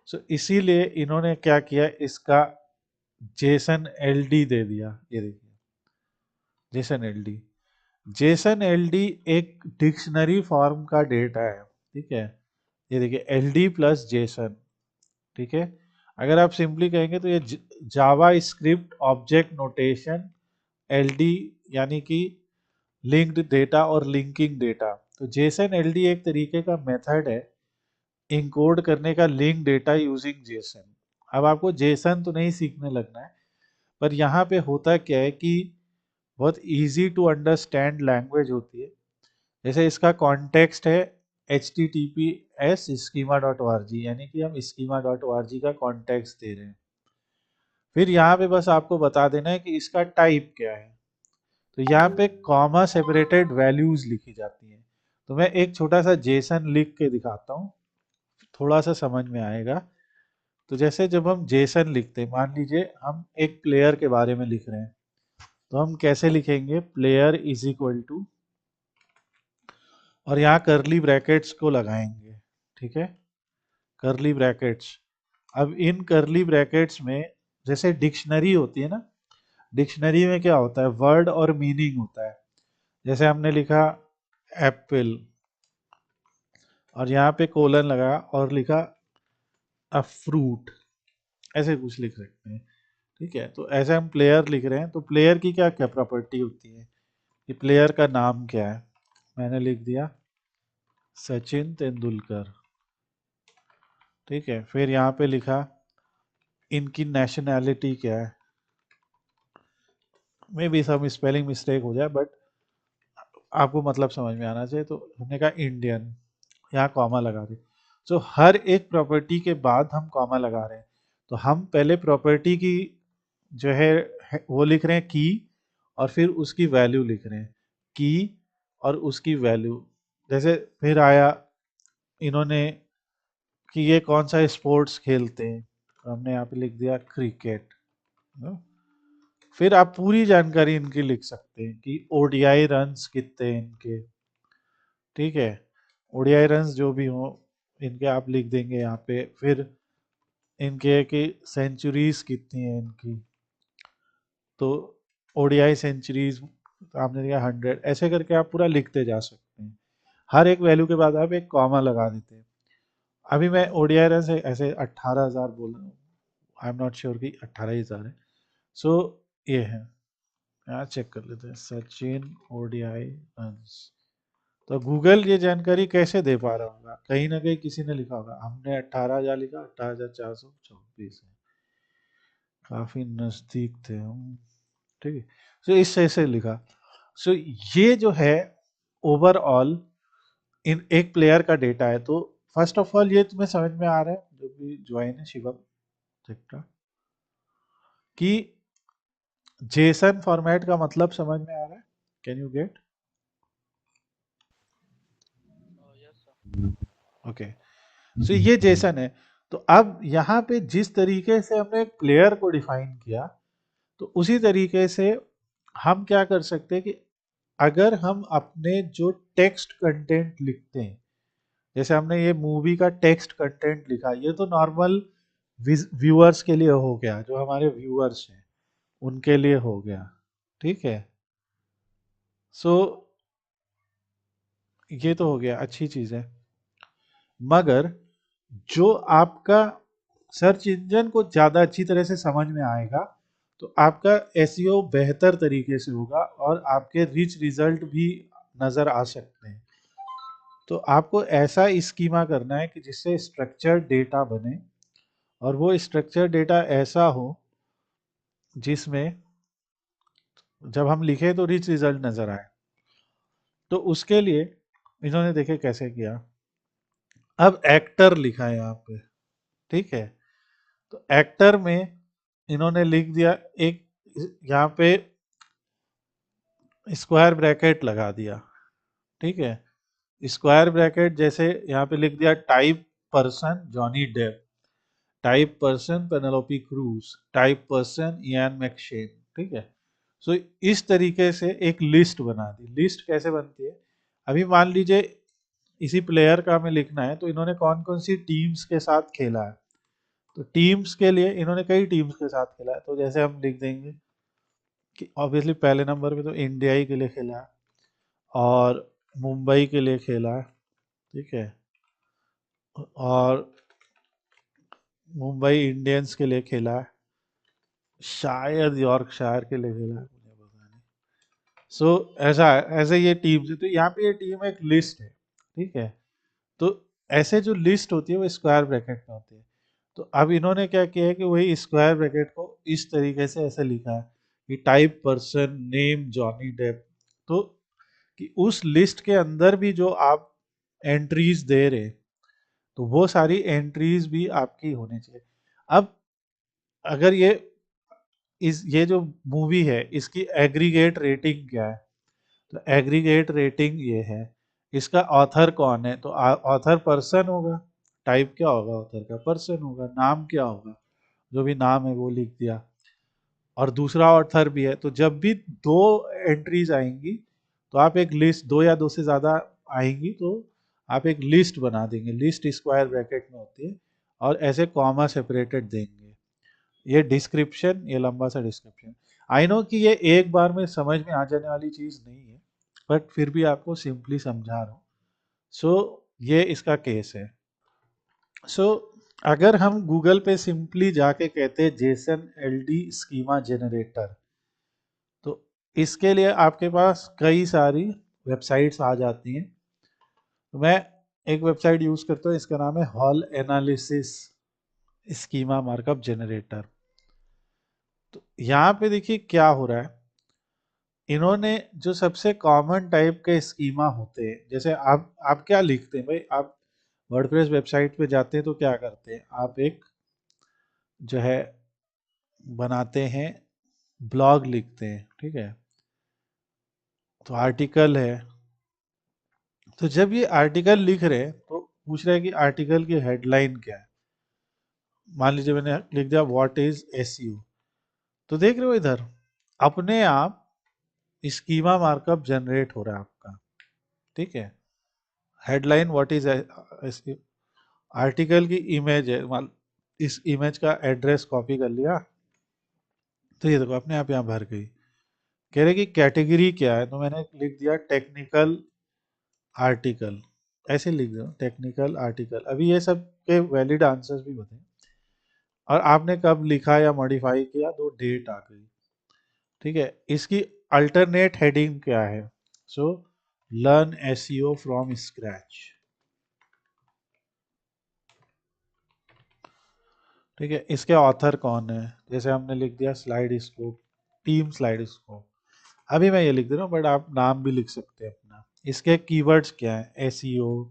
Speaker 1: सो इसीलिए इन्होंने क्या किया, इसका जेसन एलडी दे दिया। ये देखिए जेसन एलडी, जेसन एलडी एक डिक्शनरी फॉर्म का डेटा है। ठीक है, ये देखिए एलडी प्लस जेसन। ठीक है, अगर आप सिंपली कहेंगे तो ये जावा स्क्रिप्ट ऑब्जेक्ट नोटेशन एलडी, यानी कि लिंक्ड डेटा और लिंकिंग डेटा। तो जेसन एलडी एक तरीके का मेथड है इनकोड करने का लिंक डेटा यूजिंग जेसन। अब आपको जेसन तो नहीं सीखने लगना है, पर यहाँ पे होता क्या है कि बहुत इजी टू अंडरस्टैंड लैंग्वेज होती है। जैसे इसका कॉन्टेक्स्ट है https schema.org, यानी कि हम schema.org का कॉन्टेक्स्ट दे रहे हैं। फिर यहाँ पे बस आपको बता देना है कि इसका टाइप क्या है। तो यहाँ पे कॉमा सेपरेटेड वैल्यूज लिखी जाती हैं। तो मैं एक छोटा सा जेसन लिख के दिखाता हूँ, थोड़ा सा समझ में आएगा। तो जैसे जब हम जेसन लिखते हैं, मान लीजिए हम एक प्लेयर के बारे में लिख रहे हैं, तो हम कैसे लिखेंगे, प्लेयर इज इक्वल टू, और यहाँ करली ब्रैकेट्स को लगाएंगे, ठीक है, करली ब्रैकेट्स। अब इन करली ब्रैकेट्स में जैसे डिक्शनरी होती है ना, डिक्शनरी में क्या होता है, वर्ड और मीनिंग होता है। जैसे हमने लिखा एप्पल, और यहाँ पे कोलन लगा और लिखा अ फ्रूट, ऐसे कुछ लिख सकते हैं, ठीक है। तो ऐसे हम प्लेयर लिख रहे हैं, तो प्लेयर की क्या क्या प्रॉपर्टी होती है, कि प्लेयर का नाम क्या है, मैंने लिख दिया सचिन तेंदुलकर, ठीक है। फिर यहाँ पे लिखा इनकी नेशनैलिटी क्या है, मे बी सब स्पेलिंग मिस्टेक हो जाए, बट आपको मतलब समझ में आना चाहिए। तो हमने कहा इंडियन, यहाँ कॉमा लगा दी। तो हर एक प्रॉपर्टी के बाद हम कॉमा लगा रहे हैं। तो हम पहले प्रॉपर्टी की जो है वो लिख रहे हैं की, और फिर उसकी वैल्यू लिख रहे हैं, की और उसकी वैल्यू। जैसे फिर आया इन्होंने कि ये कौन सा स्पोर्ट्स खेलते हैं, तो हमने यहाँ पे लिख दिया क्रिकेट। फिर आप पूरी जानकारी इनकी लिख सकते हैं कि ओडीआई रन्स कितने हैं इनके, ठीक है, ओडीआई रन्स जो भी हो इनके आप लिख देंगे यहाँ पे। फिर इनके कि सेंचुरीज कितनी है इनकी, तो ओडीआई सेंचुरीज आपने दिया 100, ऐसे करके आप पूरा लिखते जा सकते हैं। हर एक वैल्यू के बाद आप एक कॉमा लगा देते हैं। अभी मैं ओडीआई रन से ऐसे 18,000 बोल रहा हूँ, आई एम नॉट श्योर कि 18,000 है। सो ये है, यहाँ चेक कर लेते हैं सचिन ओडीआई रन्स। तो गूगल ये जानकारी कैसे दे पा रहा होगा, कहीं ना कहीं किसी ने लिखा होगा, हमने 18,000 लिखा, 18,424 है, काफी नजदीक थे हम, ठीक है। सो इस ऐसे लिखा। सो ये जो है ओवरऑल इन एक प्लेयर का डेटा है। तो फर्स्ट ऑफ ऑल ये तुम्हें समझ में आ रहा है, जो भी ज्वाइन है शिवम सेक्टर, कि जेसन फॉर्मेट का मतलब समझ में आ रहा है, कैन यू गेट, ओके। सो ये जेसन है। तो अब यहाँ पे जिस तरीके से हमने एक प्लेयर को डिफाइन किया, तो उसी तरीके से हम क्या कर सकते हैं कि अगर हम अपने जो टेक्स्ट कंटेंट लिखते हैं, जैसे हमने ये मूवी का टेक्स्ट कंटेंट लिखा, ये तो नॉर्मल व्यूअर्स के लिए हो गया, जो हमारे व्यूअर्स हैं उनके लिए हो गया, ठीक है। सो ये तो हो गया, अच्छी चीज है। मगर जो आपका सर्च इंजन को ज़्यादा अच्छी तरह से समझ में आएगा, तो आपका एसईओ बेहतर तरीके से होगा और आपके रिच रिजल्ट भी नज़र आ सकते हैं। तो आपको ऐसा स्कीमा करना है कि जिससे स्ट्रक्चर डेटा बने, और वो स्ट्रक्चर डेटा ऐसा हो जिसमें जब हम लिखें तो रिच रिजल्ट नज़र आए। तो उसके लिए इन्होंने देखे कैसे किया। अब एक्टर लिखा है यहाँ पे, ठीक है। तो एक्टर में इन्होंने लिख दिया एक, यहाँ पे स्क्वायर ब्रैकेट लगा दिया, ठीक है। स्क्वायर ब्रैकेट जैसे यहाँ पे लिख दिया type person Johnny Depp, type person Penelope Cruz, type person Ian McShane, ठीक है। सो इस तरीके से एक लिस्ट बना दी। लिस्ट कैसे बनती है, अभी मान लीजिए इसी प्लेयर का हमें लिखना है, तो इन्होंने कौन कौन सी टीम्स के साथ खेला है। तो टीम्स के लिए इन्होंने कई टीम्स के साथ खेला है, तो जैसे हम लिख देंगे कि ऑब्वियसली पहले नंबर पे तो इंडिया ही के लिए खेला है, और मुंबई के लिए खेला है, ठीक है, और मुंबई इंडियंस के लिए खेला है, शायद यॉर्कशायर के लिए खेला है, मुझे पता नहीं। सो ऐसा है, ऐसे ये टीम्स है। तो यहाँ पे ये टीम एक लिस्ट है, ठीक है। तो ऐसे जो लिस्ट होती है वो स्क्वायर ब्रैकेट में होती है। तो अब इन्होंने क्या किया है कि वही स्क्वायर ब्रैकेट को इस तरीके से ऐसे लिखा है कि type person name Johnny Depp, तो कि उस लिस्ट के अंदर भी जो आप एंट्रीज दे रहे, तो वो सारी एंट्रीज भी आपकी होनी चाहिए। अब अगर ये जो मूवी है इसकी एग्रीगेट रेटिंग क्या है, तो एग्रीगेट रेटिंग ये है, इसका ऑथर कौन है, तो ऑथर पर्सन होगा, टाइप क्या होगा ऑथर का, पर्सन होगा, नाम क्या होगा, जो भी नाम है वो लिख दिया, और दूसरा ऑथर भी है। तो जब भी दो एंट्रीज आएंगी तो आप एक लिस्ट, दो या दो से ज़्यादा आएंगी तो आप एक लिस्ट बना देंगे, लिस्ट स्क्वायर ब्रैकेट में होती है, और ऐसे कॉमा सेपरेटेड देंगे। ये डिस्क्रिप्शन, ये लंबा सा डिस्क्रिप्शन। आई नो कि ये एक बार में समझ में आ जाने वाली चीज़ नहीं है, बट फिर भी आपको सिंपली समझा रहा हूँ। सो ये इसका केस है। सो अगर हम गूगल पे सिंपली जाके कहते हैं जेसन एलडी स्कीमा जनरेटर, तो इसके लिए आपके पास कई सारी वेबसाइट्स आ जाती हैं। तो मैं एक वेबसाइट यूज़ करता हूँ, इसका नाम है hall analysis schema markup generator. तो यहाँ पे देखिए क्या हो रहा है, इन्होंने जो सबसे कॉमन टाइप के स्कीमा होते हैं, जैसे आप क्या लिखते हैं भाई, आप वर्डप्रेस वेबसाइट पे जाते हैं तो क्या करते हैं, आप एक जो है बनाते हैं, ब्लॉग लिखते हैं, ठीक है, तो आर्टिकल है। तो जब ये आर्टिकल लिख रहे हैं तो पूछ रहा है कि आर्टिकल की हेडलाइन क्या है। मान लीजिए मैंने लिख दिया व्हाट इज एसईओ, तो देख रहे हो इधर अपने आप स्कीमा मार्कअप जनरेट हो रहा है आपका, ठीक है। Headline what is SEO, article की इमेज है, इस इमेज का एड्रेस कॉपी कर लिया, तो ये देखो अपने आप यहाँ भर गई। कह रहे कि कैटेगरी क्या है, तो मैंने लिख दिया टेक्निकल आर्टिकल, ऐसे लिख दो टेक्निकल आर्टिकल। अभी ये सब के वैलिड आंसर्स भी होते हैं, और आपने कब लिखा या मॉडिफाई किया तो डेट आ गई, ठीक है। इसकी अल्टरनेट हेडिंग क्या है, so learn SEO from scratch, ठीक है। इसके ऑथर कौन है, जैसे हमने लिख दिया slide scope, team slide scope. अभी मैं ये लिख दे रहा हूँ बट आप नाम भी लिख सकते हैं अपना। इसके कीवर्ड्स क्या है, एसईओ,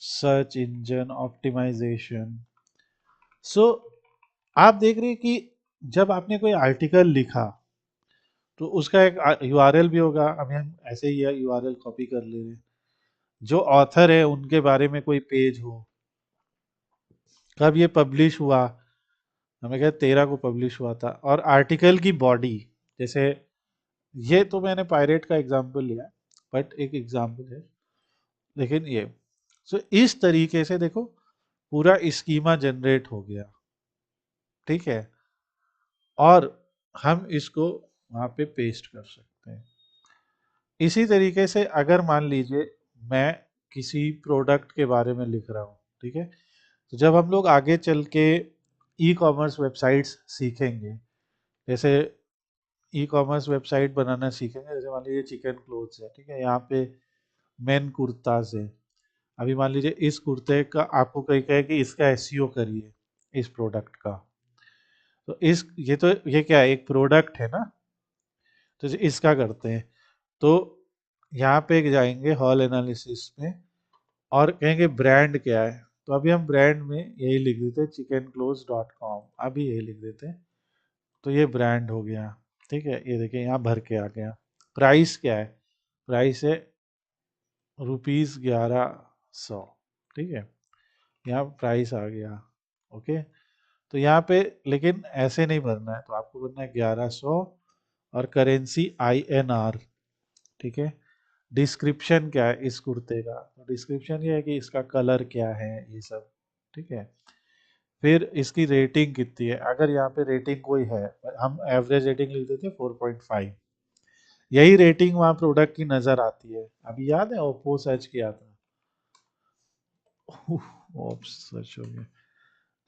Speaker 1: सर्च इंजन ऑप्टिमाइजेशन। सो आप देख रहे हैं कि जब आपने कोई आर्टिकल लिखा तो उसका एक यूआरएल भी होगा। अभी हम ऐसे ही यूआरएल कॉपी कर ले रहे हैं, जो ऑथर है उनके बारे में कोई पेज हो, कब ये पब्लिश हुआ, हमें क्या 13 को पब्लिश हुआ था, और आर्टिकल की बॉडी, जैसे ये तो मैंने पायरेट का एग्जांपल लिया, बट एक एग्जांपल है, लेकिन ये सो इस तरीके से देखो पूरा स्कीमा जनरेट हो गया, ठीक है, और हम इसको वहां पे पेस्ट कर सकते हैं। इसी तरीके से अगर मान लीजिए मैं किसी प्रोडक्ट के बारे में लिख रहा हूँ, ठीक है, तो जब हम लोग आगे चल के ई कॉमर्स वेबसाइट्स सीखेंगे, जैसे ई कॉमर्स वेबसाइट बनाना सीखेंगे, जैसे मान लीजिए चिकन क्लोथ्स है, ठीक है, यहाँ पे मेन कुर्ताज है। अभी मान लीजिए इस कुर्ते का आपको कहीं कहे कि इसका एसईओ करिए इस प्रोडक्ट का, तो ये क्या है, एक प्रोडक्ट है ना, तो इसका करते हैं। तो यहाँ पे जाएंगे हॉल एनालिसिस में और कहेंगे ब्रांड क्या है, तो अभी हम ब्रांड में यही लिख देते हैं chickenclothes.com, अभी यही लिख देते हैं, तो ये ब्रांड हो गया, ठीक है। ये देखिए यहाँ भर के आ गया। प्राइस क्या है, प्राइस है ₹1100, ठीक है, यहाँ प्राइस आ गया, ओके। तो यहाँ पे लेकिन ऐसे नहीं भरना है, तो आपको भरना है 1100 और करेंसी INR, ठीक है। डिस्क्रिप्शन क्या है इस कुर्ते का, तो डिस्क्रिप्शन ये है कि इसका कलर क्या है, ये सब, ठीक है। फिर इसकी रेटिंग कितनी है, अगर यहाँ पे रेटिंग कोई है, हम एवरेज रेटिंग लिख देते हैं 4.5, यही रेटिंग वहाँ प्रोडक्ट की नजर आती है। अभी याद है ओप्पो सर्च किया था, ओप्पो सर्च हो गया,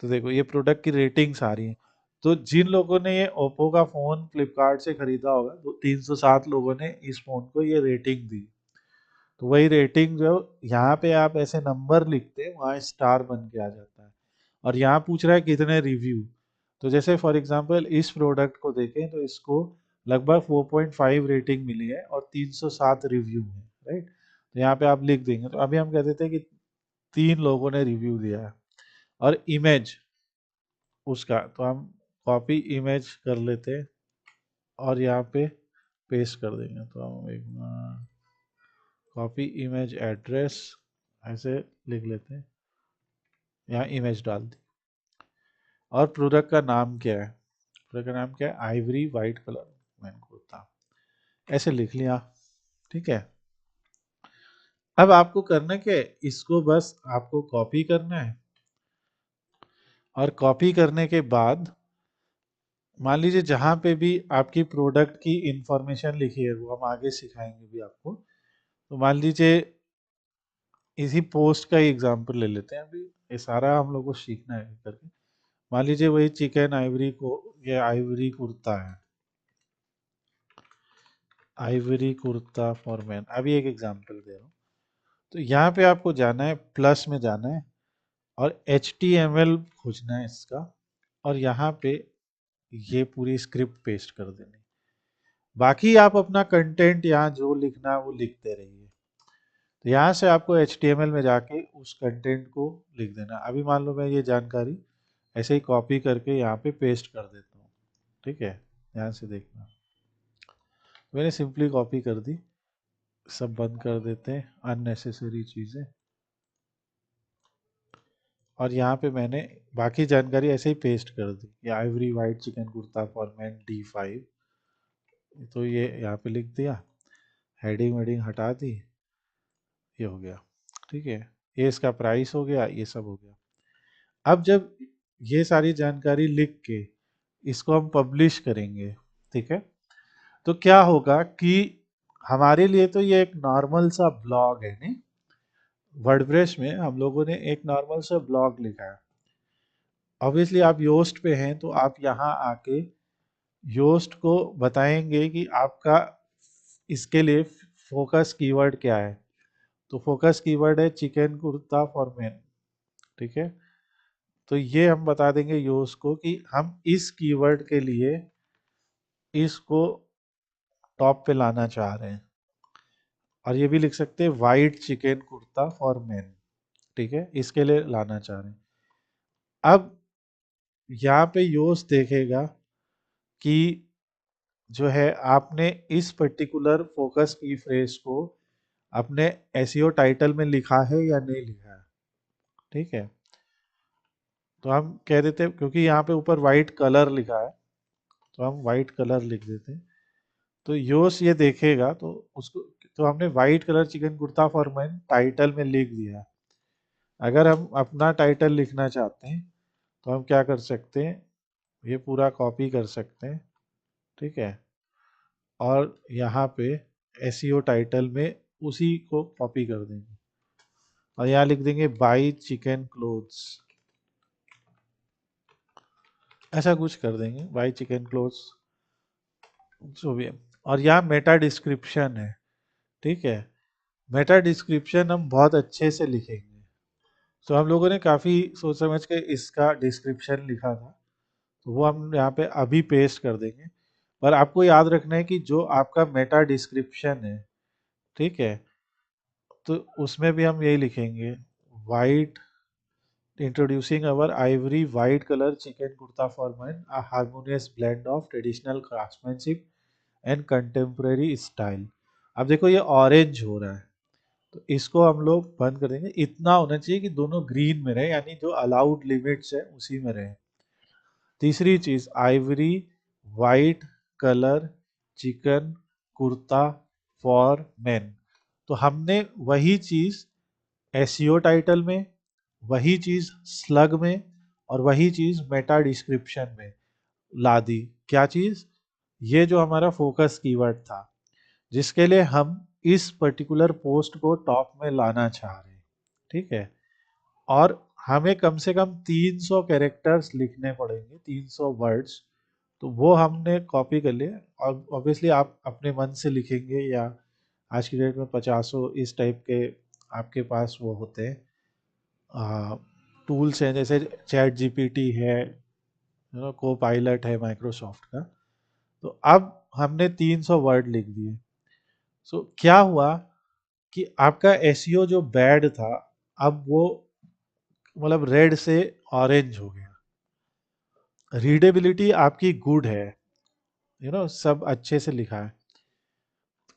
Speaker 1: तो देखो ये प्रोडक्ट की रेटिंग्स आ रही हैं। तो जिन लोगों ने ये ओप्पो का फ़ोन फ्लिपकार्ट से खरीदा होगा, तो 307 लोगों ने इस फ़ोन को ये रेटिंग दी। तो वही रेटिंग जो यहाँ पे आप ऐसे नंबर लिखते हैं वहाँ स्टार बन के आ जाता है। और यहाँ पूछ रहा है कितने रिव्यू, तो जैसे फॉर एग्जांपल इस प्रोडक्ट को देखें तो इसको लगभग 4.5 रेटिंग मिली है और 307 रिव्यू है, राइट। तो यहाँ पे आप लिख देंगे, तो अभी हम कह देते हैं कि 3 लोगों ने रिव्यू दिया है। और इमेज उसका तो हम कॉपी इमेज कर लेते हैं और यहाँ पे पेस्ट कर देंगे। तो हम एक कॉपी इमेज एड्रेस ऐसे लिख लेते हैं, यहाँ इमेज डाल दी। और प्रोडक्ट का नाम क्या है, प्रोडक्ट का नाम क्या है, Ivory white colour man kurta, ऐसे लिख लिया, ठीक है। अब आपको करना क्या है, इसको बस आपको कॉपी करना है और कॉपी करने के बाद मान लीजिए जहां पे भी आपकी प्रोडक्ट की इंफॉर्मेशन लिखी है वो हम आगे सिखाएंगे भी आपको। तो मान लीजिए इसी पोस्ट का ही एग्जांपल ले लेते हैं, अभी ये सारा हम लोग को सीखना है करके। मान लीजिए वही चिकन आइवरी को, ये आइवरी कुर्ता है, आइवरी कुर्ता फॉर मैन, अभी एक एग्जांपल दे रहा हूँ। तो यहाँ पे आपको जाना है, प्लस में जाना है और HTML खोजना है इसका, और यहाँ पे ये पूरी स्क्रिप्ट पेस्ट कर देनी। बाकी आप अपना कंटेंट यहाँ जो लिखना है वो लिखते रहिए। तो यहाँ से आपको HTML में जाके उस कंटेंट को लिख देना। अभी मान लो मैं ये जानकारी ऐसे ही कॉपी करके यहाँ पे पेस्ट कर देता हूँ, ठीक है। ध्यान से देखना, मैंने सिंपली कॉपी कर दी। सब बंद कर देते हैं अननेसेसरी चीज़ें, और यहाँ पे मैंने बाकी जानकारी ऐसे ही पेस्ट कर दी। ये Ivory white chikan kurta for man D5, तो ये यहाँ पे लिख दिया, हेडिंग वेडिंग हटा दी, ये हो गया, ठीक है। ये इसका प्राइस हो गया, ये सब हो गया। अब जब ये सारी जानकारी लिख के इसको हम पब्लिश करेंगे, ठीक है, तो क्या होगा कि हमारे लिए तो ये एक नॉर्मल सा ब्लॉग है, नहीं, वर्डप्रेस में हम लोगों ने एक नॉर्मल सा ब्लॉग लिखा है। ऑब्वियसली आप योस्ट पे हैं तो आप यहाँ आके योस्ट को बताएंगे कि आपका इसके लिए फोकस कीवर्ड क्या है। तो फोकस कीवर्ड है चिकन कुर्ता फॉर मेन, ठीक है। तो ये हम बता देंगे योस्ट को कि हम इस कीवर्ड के लिए इसको टॉप पे लाना चाह रहे हैं। और ये भी लिख सकते हैं white chikan kurta for main, ठीक है, इसके लिए लाना चाह रहे हैं। अब यहाँ पे योस्ट देखेगा कि जो है आपने इस पर्टिकुलर फोकस की फ्रेज को अपने एसईओ टाइटल में लिखा है या नहीं लिखा है, ठीक है। तो हम कह देते हैं, क्योंकि यहाँ पे ऊपर वाइट कलर लिखा है तो हम वाइट कलर लिख देते हैं। तो योस ये देखेगा तो उसको, तो हमने white colour chicken kurta for man title में लिख दिया। अगर हम अपना टाइटल लिखना चाहते हैं तो हम क्या कर सकते हैं, ये पूरा कॉपी कर सकते हैं, ठीक है, और यहाँ पे एसईओ टाइटल में उसी को कॉपी कर देंगे और यहाँ लिख देंगे बाई चिकन क्लोथ्स, ऐसा कुछ कर देंगे, बाई चिकन क्लोथ्स जो भी है। और यहाँ मेटा डिस्क्रिप्शन है, ठीक है। मेटा डिस्क्रिप्शन हम बहुत अच्छे से लिखेंगे। तो हम लोगों ने काफ़ी सोच समझ के इसका डिस्क्रिप्शन लिखा था, तो वो हम यहाँ पे अभी पेस्ट कर देंगे। पर आपको याद रखना है कि जो आपका मेटा डिस्क्रिप्शन है, ठीक है, तो उसमें भी हम यही लिखेंगे, white introducing our Ivory white colour chicken kurta for man, a harmonious blend of traditional craftsmanship and contemporary style. अब देखो ये ऑरेंज हो रहा है, तो इसको हम लोग बंद कर देंगे। इतना होना चाहिए कि दोनों ग्रीन में रहे, यानी जो अलाउड लिमिट्स है उसी में रहे। तीसरी चीज, Ivory white colour chicken kurta for main, तो हमने वही चीज एसईओ टाइटल में, वही चीज स्लग में, और वही चीज मेटा डिस्क्रिप्शन में ला दी। क्या चीज, ये जो हमारा फोकस कीवर्ड था जिसके लिए हम इस पर्टिकुलर पोस्ट को टॉप में लाना चाह रहे हैं, ठीक है। और हमें कम से कम 300 कैरेक्टर्स लिखने पड़ेंगे, 300 वर्ड्स। तो वो हमने कॉपी कर लिया, और ऑब्वियसली आप अपने मन से लिखेंगे या आज की डेट में 50 इस टाइप के आपके पास वो होते हैं टूल्स हैं, जैसे चैट जीपीटी है, को पायलट है माइक्रोसॉफ्ट का। तो अब हमने 300 वर्ड लिख दिए। सो क्या हुआ कि आपका एसईओ जो बैड था, अब वो मतलब रेड से ऑरेंज हो गया। रीडेबिलिटी आपकी गुड है, सब अच्छे से लिखा है,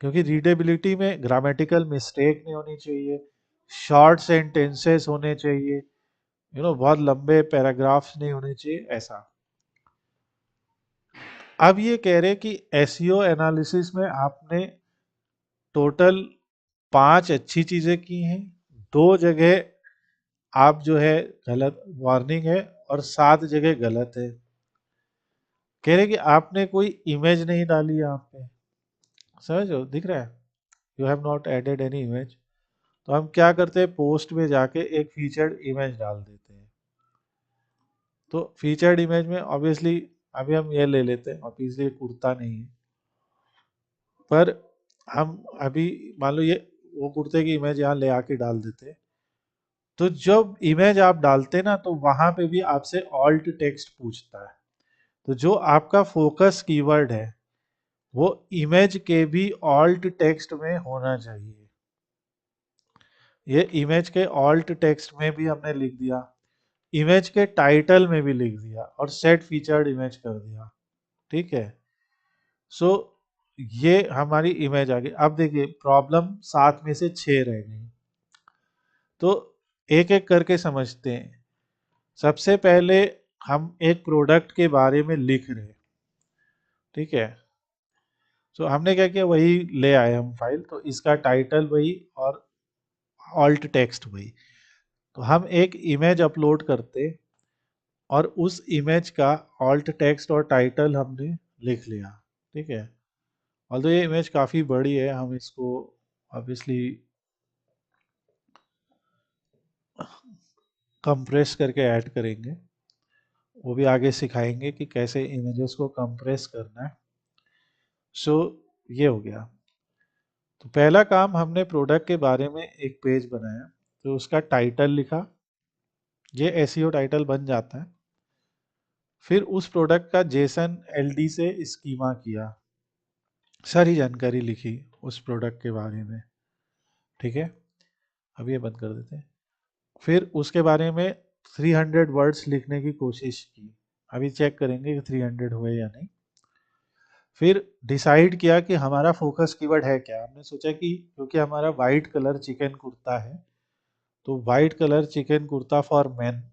Speaker 1: क्योंकि रीडेबिलिटी में ग्रामेटिकल मिस्टेक नहीं होनी चाहिए, शॉर्ट सेंटेंसेस होने चाहिए, बहुत लंबे पैराग्राफ्स नहीं होने चाहिए ऐसा। अब ये कह रहे कि एसईओ एनालिसिस में आपने टोटल 5 अच्छी चीजें की हैं, 2 जगह आप जो है गलत वार्निंग है, और 7 जगह गलत है। कह रहे कि आपने कोई इमेज नहीं डाली यहाँ पे, समझ लो दिख रहा है, you have not added any image. तो हम क्या करते हैं, पोस्ट में जाके एक फीचर्ड इमेज डाल देते हैं। तो फीचर्ड इमेज में ऑब्वियसली अभी हम ये ले लेते हैं, ऑब्वियसली कुर्ता नहीं है, पर हम अभी मान लो ये वो कुर्ते की इमेज यहाँ ले आके डाल देते हैं। तो जब इमेज आप डालते हैं ना, तो वहां पे भी आपसे ऑल्ट टेक्स्ट पूछता है। तो जो आपका फोकस कीवर्ड है वो इमेज के भी ऑल्ट टेक्स्ट में होना चाहिए। ये इमेज के ऑल्ट टेक्स्ट में भी हमने लिख दिया, इमेज के टाइटल में भी लिख दिया, और सेट फीचर्ड इमेज कर दिया। ठीक है। सो ये हमारी इमेज आ गई। अब देखिए प्रॉब्लम 7 में से 6 रह गई, तो एक एक करके समझते हैं। सबसे पहले हम एक प्रोडक्ट के बारे में लिख रहे हैं, ठीक है। सो हमने क्या किया, वही ले आए हम फाइल, तो इसका टाइटल वही और ऑल्ट टेक्स्ट वही। तो हम एक इमेज अपलोड करते और उस इमेज का ऑल्ट टेक्स्ट और टाइटल हमने लिख लिया, ठीक है। ऑल्दो ये इमेज काफ़ी बड़ी है, हम इसको ऑब्वियसली कंप्रेस करके ऐड करेंगे, वो भी आगे सिखाएंगे कि कैसे इमेजेस को कंप्रेस करना है। सो ये हो गया। तो पहला काम, हमने प्रोडक्ट के बारे में एक पेज बनाया, तो उसका टाइटल लिखा, ये एसईओ टाइटल बन जाता है। फिर उस प्रोडक्ट का जेसन एलडी से स्कीमा किया, सारी जानकारी लिखी उस प्रोडक्ट के बारे में, ठीक है। अब ये बंद कर देते हैं। फिर उसके बारे में 300 वर्ड्स लिखने की कोशिश की, अभी चेक करेंगे कि 300 हुए या नहीं। फिर डिसाइड किया कि हमारा फोकस कीवर्ड है क्या। हमने सोचा कि क्योंकि हमारा वाइट कलर चिकन कुर्ता है, तो white colour chicken kurta for main,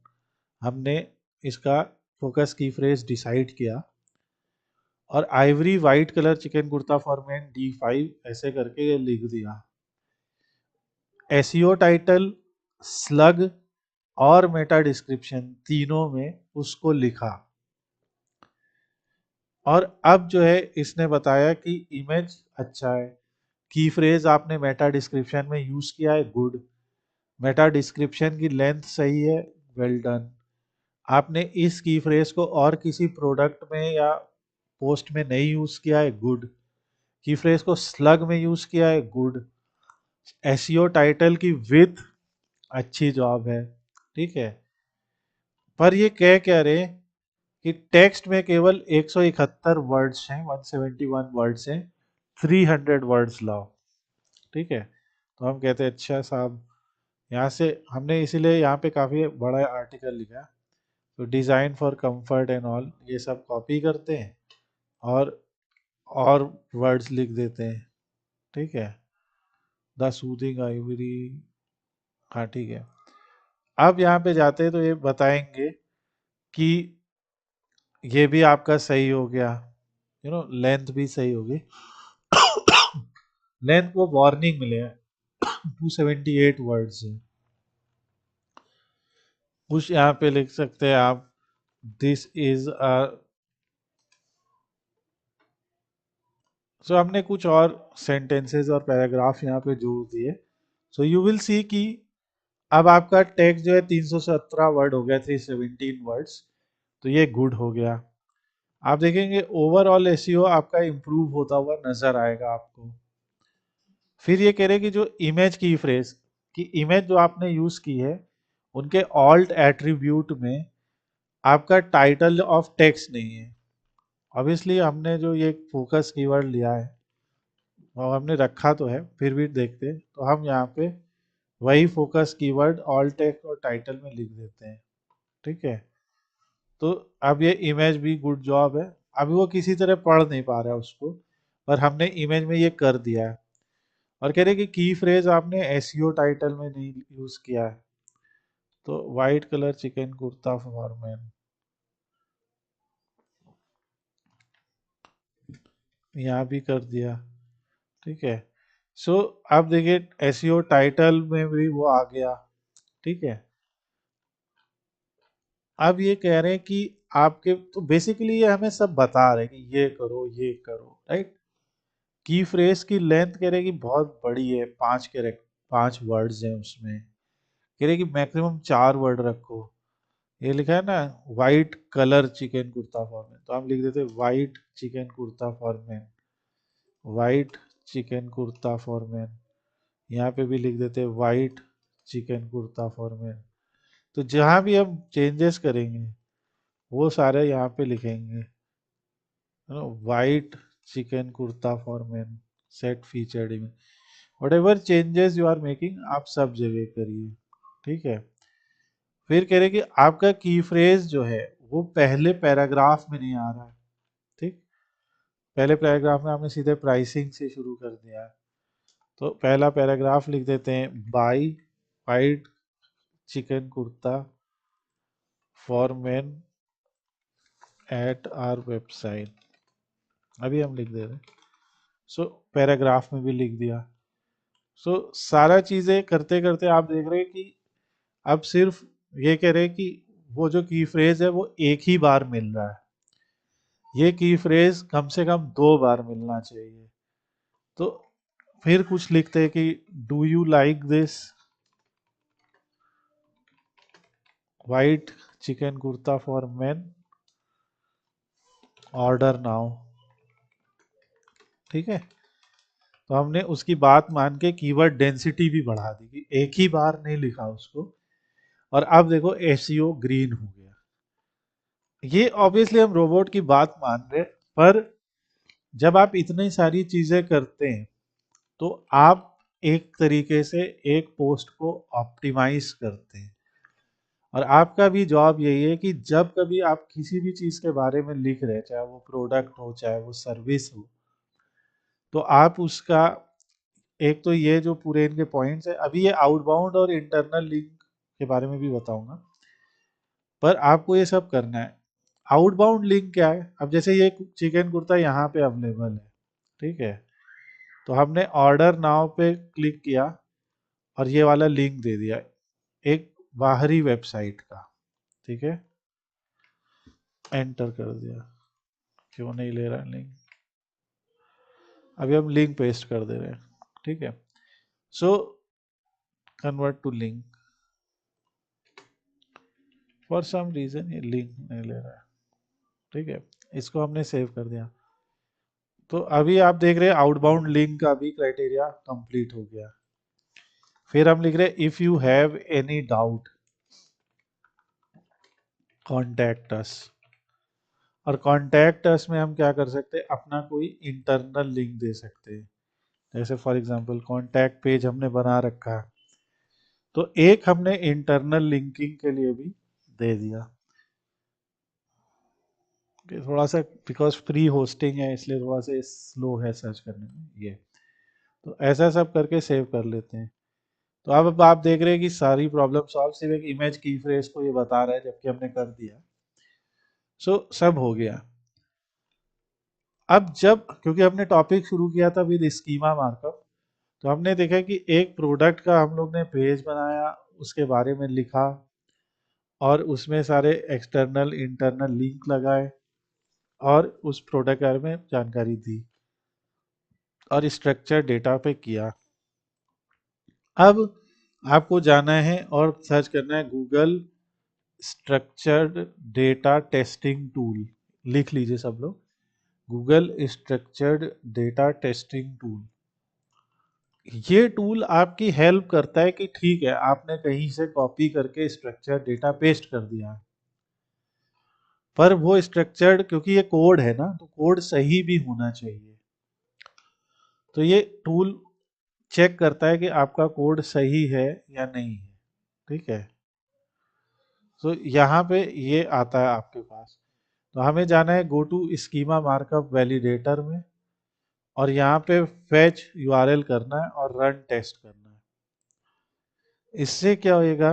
Speaker 1: हमने इसका फोकस की फ्रेज डिसाइड किया, और Ivory white colour chicken kurta for main D5 ऐसे करके ये लिख दिया। एसईओ टाइटल, स्लग और मेटा डिस्क्रिप्शन तीनों में उसको लिखा। और अब जो है इसने बताया कि इमेज अच्छा है, की फ्रेज आपने मेटा डिस्क्रिप्शन में यूज किया है, गुड। मेटा डिस्क्रिप्शन की लेंथ सही है, वेल डन। आपने इस की फ्रेज को और किसी प्रोडक्ट में या पोस्ट में नहीं यूज किया है, गुड। की फ्रेज को स्लग में यूज किया है, गुड। एसईओ टाइटल की विथ अच्छी जॉब है, ठीक है। पर ये कह क्या रहे कि टेक्स्ट में केवल 171 वर्ड्स हैं, 171 वर्ड्स हैं, 300 वर्ड्स लाओ, ठीक है। तो हम कहते हैं अच्छा साहब, यहाँ से हमने इसीलिए यहाँ पे काफ़ी बड़ा आर्टिकल लिखा, तो design for comfort and all ये सब कॉपी करते हैं और वर्ड्स लिख देते हैं, ठीक है। द सूदिंग आइवरी, हाँ ठीक है। अब यहाँ पे जाते हैं तो ये बताएंगे कि ये भी आपका सही हो गया, लेंथ भी सही होगी। लेंथ को वार्निंग मिले 278 वर्ड्स है। कुछ यहाँ पे लिख सकते हैं आप, दिस इज अ, सो हमने कुछ और सेंटेंसेस और पैराग्राफ यहाँ पे जोड़ दिए। सो यू विल सी कि अब आपका टेक्स्ट जो है 317 वर्ड हो गया, 317 वर्ड्स, तो ये गुड हो गया। आप देखेंगे ओवरऑल एसईओ आपका इम्प्रूव होता हुआ नजर आएगा आपको। फिर ये कह रहे कि जो इमेज की फ्रेज की इमेज जो आपने यूज की है, उनके ऑल्ट एट्रीब्यूट में आपका टाइटल ऑफ टेक्स्ट नहीं है, ऑब्वियसली हमने जो ये फोकस कीवर्ड लिया है वो हमने रखा तो है, फिर भी देखते हैं। तो हम यहाँ पे वही फोकस कीवर्ड ऑल टेक्स्ट और टाइटल में लिख देते हैं। ठीक है, तो अब ये इमेज भी गुड जॉब है। अभी वो किसी तरह पढ़ नहीं पा रहा है उसको, पर हमने इमेज में ये कर दिया है। और कह रहे कि की फ्रेज आपने एसईओ टाइटल में नहीं यूज किया है, तो white colour chicken kurta for man यहाँ भी कर दिया। ठीक है, सो अब देखिए एसईओ टाइटल में भी वो आ गया। ठीक है, अब ये कह रहे हैं कि आपके, तो बेसिकली ये हमें सब बता रहे हैं कि ये करो ये करो, राइट। की फ्रेज की लेंथ कह रहे हैं कि बहुत बड़ी है, 5 वर्ड्स हैं उसमें। कह रहे हैं कि मैक्सिमम 4 वर्ड रखो। ये लिखा है ना, white colour chicken kurta for man, तो हम लिख देते white chikan kurta for man, white chikan kurta for man. यहाँ पे भी लिख देते white chikan kurta for man. तो जहाँ भी हम चेंजेस करेंगे वो सारे यहाँ पे लिखेंगे, white chikan kurta for man set featured image. Whatever changes you are making आप सब जगह करिए। ठीक है, फिर कह रहे कि आपका की फ्रेज जो है वो पहले पैराग्राफ में नहीं आ रहा है। ठीक, पहले पैराग्राफ में आपने सीधे प्राइसिंग से शुरू कर दिया है। तो पहला पैराग्राफ लिख देते हैं, by white chikan kurta for men at our website, अभी हम लिख दे रहे हैं। सो पैराग्राफ में भी लिख दिया। सो सारा चीजें करते करते आप देख रहे हैं कि अब सिर्फ ये कह रहे हैं कि वो जो की फ्रेज है वो एक ही बार मिल रहा है। ये की फ्रेज कम से कम 2 बार मिलना चाहिए। तो फिर कुछ लिखते हैं कि do you like this white chikan kurta for main, order now. ठीक है, तो हमने उसकी बात मान के कीवर्ड डेंसिटी भी बढ़ा दी कि एक ही बार नहीं लिखा उसको। और अब देखो एसईओ ग्रीन हो गया। ये ऑब्वियसली हम रोबोट की बात मान रहे हैं, पर जब आप इतनी सारी चीजें करते हैं तो आप एक तरीके से एक पोस्ट को ऑप्टिमाइज करते हैं। और आपका भी जॉब यही है कि जब कभी आप किसी भी चीज के बारे में लिख रहे हैं, चाहे वो प्रोडक्ट हो चाहे वो सर्विस हो, तो आप उसका, एक तो ये जो पूरे इनके पॉइंट्स है, अभी ये आउटबाउंड और इंटरनल लिंक के बारे में भी बताऊंगा, पर आपको ये सब करना है। आउटबाउंड लिंक क्या है, अब जैसे ये चिकन कुर्ता यहाँ पे अवेलेबल है। ठीक है, तो हमने ऑर्डर नाउ पे क्लिक किया और ये वाला लिंक दे दिया एक बाहरी वेबसाइट का। ठीक है, एंटर कर दिया, क्यों नहीं ले रहा लिंक, अभी हम लिंक पेस्ट कर दे रहे हैं। ठीक है, so convert to link, for some reason ये लिंक नहीं ले रहा है। ठीक है, इसको हमने सेव कर दिया। तो अभी आप देख रहे हैं आउटबाउंड लिंक का भी क्राइटेरिया कंप्लीट हो गया। फिर हम लिख रहे हैं if you have any doubt contact us. और कॉन्टैक्ट अस में हम क्या कर सकते हैं, अपना कोई इंटरनल लिंक दे सकते हैं। जैसे फॉर एग्जांपल कॉन्टैक्ट पेज हमने बना रखा है, तो एक हमने इंटरनल लिंकिंग के लिए भी दे दिया कि थोड़ा सा, बिकॉज फ्री होस्टिंग है इसलिए थोड़ा सा स्लो है सर्च करने में ये। तो ऐसा सब करके सेव कर लेते हैं। तो अब आप देख रहे हैं कि सारी प्रॉब्लम सॉल्व सिर्फ एक इमेज की फ्रेज को ये बता रहा है, जबकि हमने कर दिया। सो सब हो गया। अब जब, क्योंकि हमने टॉपिक शुरू किया था विद स्कीमा मार्कअप, तो हमने देखा कि एक प्रोडक्ट का हम लोग ने पेज बनाया, उसके बारे में लिखा और उसमें सारे एक्सटर्नल इंटरनल लिंक लगाए और उस प्रोडक्ट के बारे में जानकारी दी और स्ट्रक्चर डेटा पे किया। अब आपको जाना है और सर्च करना है Google structured data testing tool. लिख लीजिए सब लोग, Google structured data testing tool. ये टूल आपकी हेल्प करता है कि ठीक है आपने कहीं से कॉपी करके स्ट्रक्चर डेटा पेस्ट कर दिया है, पर वो स्ट्रक्चर्ड, क्योंकि ये कोड है ना, तो कोड सही भी होना चाहिए। तो ये टूल चेक करता है कि आपका कोड सही है या नहीं है। ठीक है, तो यहाँ पे ये आता है आपके पास। तो हमें जाना है go to schema markup validator में, और यहाँ पे फेच यूआरएल करना है और रन टेस्ट करना है। इससे क्या होएगा,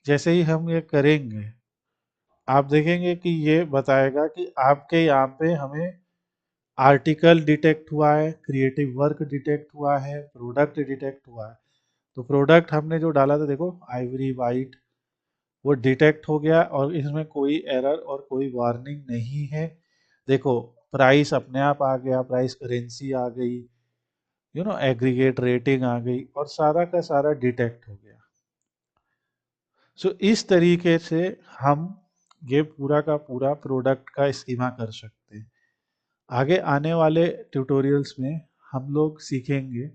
Speaker 1: जैसे ही हम ये करेंगे आप देखेंगे कि ये बताएगा कि आपके यहाँ पे हमें आर्टिकल डिटेक्ट हुआ है, क्रिएटिव वर्क डिटेक्ट हुआ है, प्रोडक्ट डिटेक्ट हुआ है। तो प्रोडक्ट हमने जो डाला था, देखो आइवरी वाइट, वो डिटेक्ट हो गया और इसमें कोई एरर और कोई वार्निंग नहीं है। देखो प्राइस अपने आप आ गया, प्राइस करेंसी आ गई, एग्रीगेट रेटिंग आ गई, और सारा का सारा डिटेक्ट हो गया। सो इस तरीके से हम ये पूरा का पूरा प्रोडक्ट का स्कीमा कर सकते हैं। आगे आने वाले ट्यूटोरियल्स में हम लोग सीखेंगे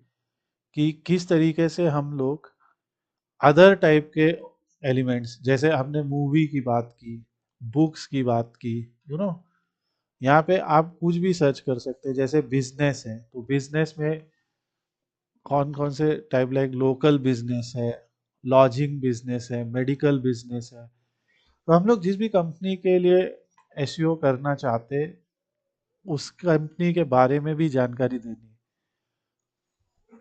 Speaker 1: कि किस तरीके से हम लोग अदर टाइप के एलिमेंट्स, जैसे हमने मूवी की बात की, बुक्स की बात की, यू नो यहाँ पे आप कुछ भी सर्च कर सकते हैं। जैसे बिजनेस है, तो बिजनेस में कौन कौन से टाइप, लाइक लोकल बिजनेस है, लॉजिंग बिजनेस है, मेडिकल बिजनेस है। तो हम लोग जिस भी कंपनी के लिए एसईओ करना चाहते, उस कंपनी के बारे में भी जानकारी देनी।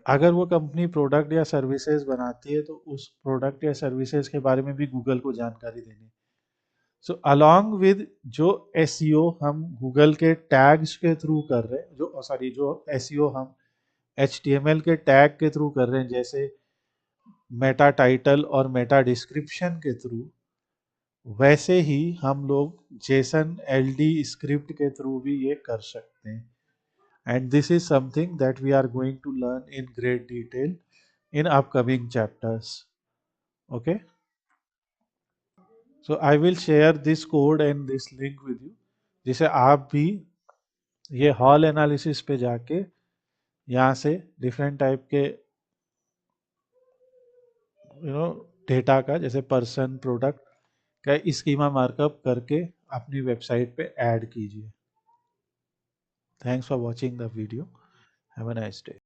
Speaker 1: अगर वो कंपनी प्रोडक्ट या सर्विसेज बनाती है, तो उस प्रोडक्ट या सर्विसेज के बारे में भी गूगल को जानकारी देनी। सो अलोंग विद जो एसईओ हम गूगल के टैग्स के थ्रू कर रहे हैं, जो सॉरी जो एसईओ हम एचटीएमएल के टैग के थ्रू कर रहे हैं, जैसे मेटा टाइटल और मेटा डिस्क्रिप्शन के थ्रू, वैसे ही हम लोग जेसन एलडी स्क्रिप्ट के थ्रू भी ये कर सकते हैं। And this is something that we are going to learn in great detail in upcoming chapters. Okay, so I will share this code and this link with you, जिसे आप भी ये हॉल एनालिसिस पे जाके यहाँ से डिफरेंट टाइप के data का, जैसे पर्सन, प्रोडक्ट का स्कीमा मार्कअप करके अपनी वेबसाइट पे ऐड कीजिए। Thanks for watching the video, have a nice day.